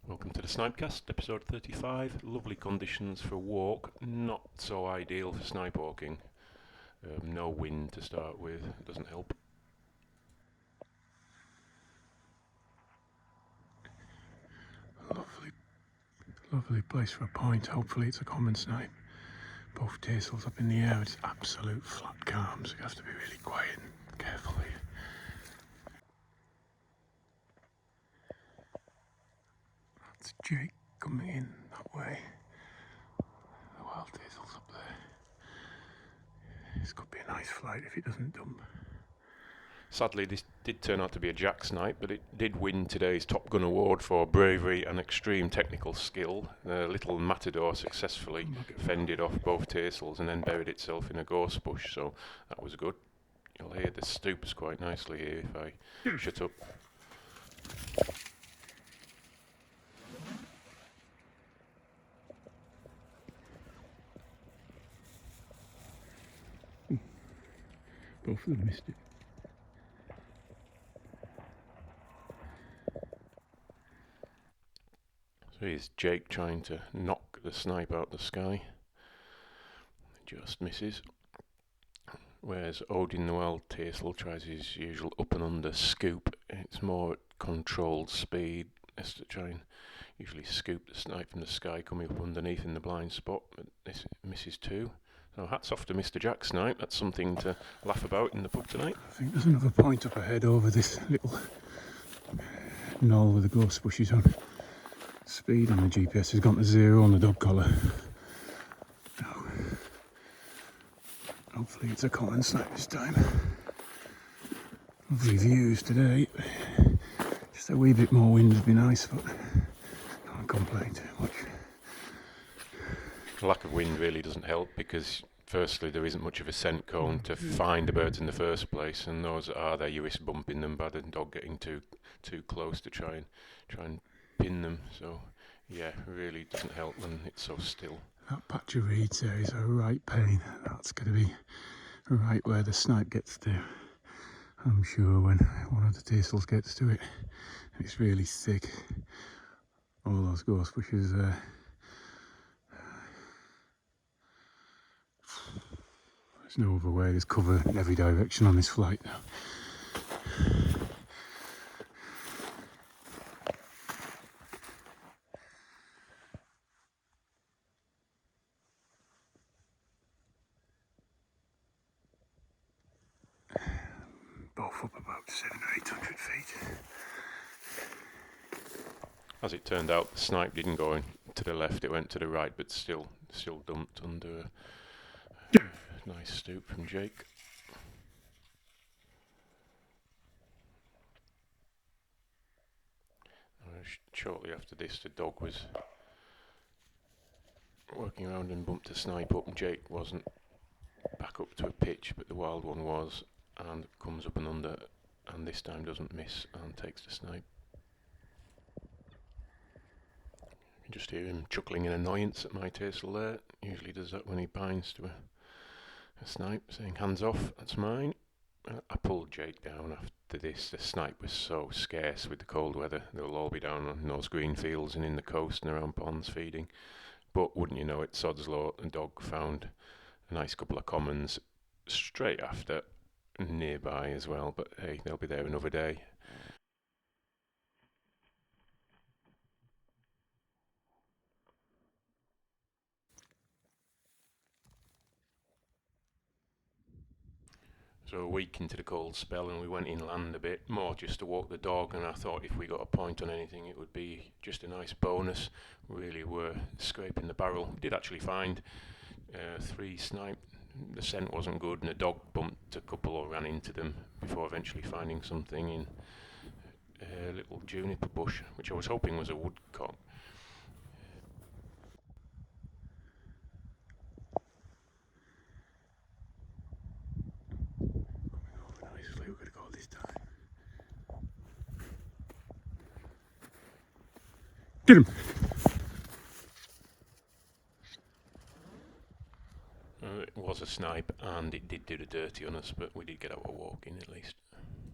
Welcome to the Snipecast, episode 35. Lovely conditions for a walk, not so ideal for snipe walking. No wind to start with, doesn't help. Lovely place for a point. Hopefully it's a common snipe. Both tassels up in the air. It's absolute flat calm, so you have to be really quiet and careful here. That's Jake coming in that way. The wild tassel's up there. This could be a nice flight if it doesn't dump. Sadly, this did turn out to be a jack snipe, but it did win today's Top Gun award for bravery and extreme technical skill. The little matador successfully fended off both tassels and then buried itself in a gorse bush, so that was good. You'll hear the stoops quite nicely here if I shut up. Both of them missed it. So here's Jake trying to knock the snipe out the sky. Just misses. Whereas Odin the Wild Tassel tries his usual up and under scoop. It's more at controlled speed as to try and usually scoop the snipe from the sky coming up underneath in the blind spot, but this misses too. So hats off to Mr. Jack Snipe. That's something to laugh about in the pub tonight. I think there's another point up ahead over this little knoll with the gorse bushes on. Speed on the GPS has gone to 0 on the dog collar. Now, hopefully it's a common snipe this time. Lovely views today. Just a wee bit more wind would be nice, but can't complain too much. The lack of wind really doesn't help because firstly there isn't much of a scent cone to find the birds in the first place, and those that are there you risk bumping them by the dog getting too close to try and pin them. So yeah, really doesn't help when it's so still. That patch of reeds there is a right pain. That's going to be right where the snipe gets to, I'm sure, when one of the tassels gets to it. It's really thick. All those gorse bushes there. There's no other way. There's cover in every direction on this flight now. Both up about 700 or 800 feet. As it turned out, the snipe didn't go to the left, it went to the right, but still dumped under a nice stoop from Jake. Shortly after this, the dog was working around and bumped a snipe up, and Jake wasn't back up to a pitch, but the wild one was, and comes up and under, and this time doesn't miss and takes the snipe. You can just hear him chuckling in annoyance at my tassel there. Usually does that when he binds to a snipe, saying hands off, that's mine. I pulled Jake down after this. The snipe was so scarce with the cold weather. They'll all be down on those green fields and in the coast and around ponds feeding. But wouldn't you know it, sod's law, the dog found a nice couple of commons straight after, nearby as well. But hey, they'll be there another day. So a week into the cold spell, and we went inland a bit more just to walk the dog, and I thought if we got a point on anything it would be just a nice bonus. Really were scraping the barrel. We did actually find 3 snipe. The scent wasn't good, and the dog bumped a couple or ran into them before eventually finding something in a little juniper bush, which I was hoping was a woodcock. Nicely, we're going to go this time. Get him! It was a snipe, and it did do the dirty on us, but we did get out a walk in at least.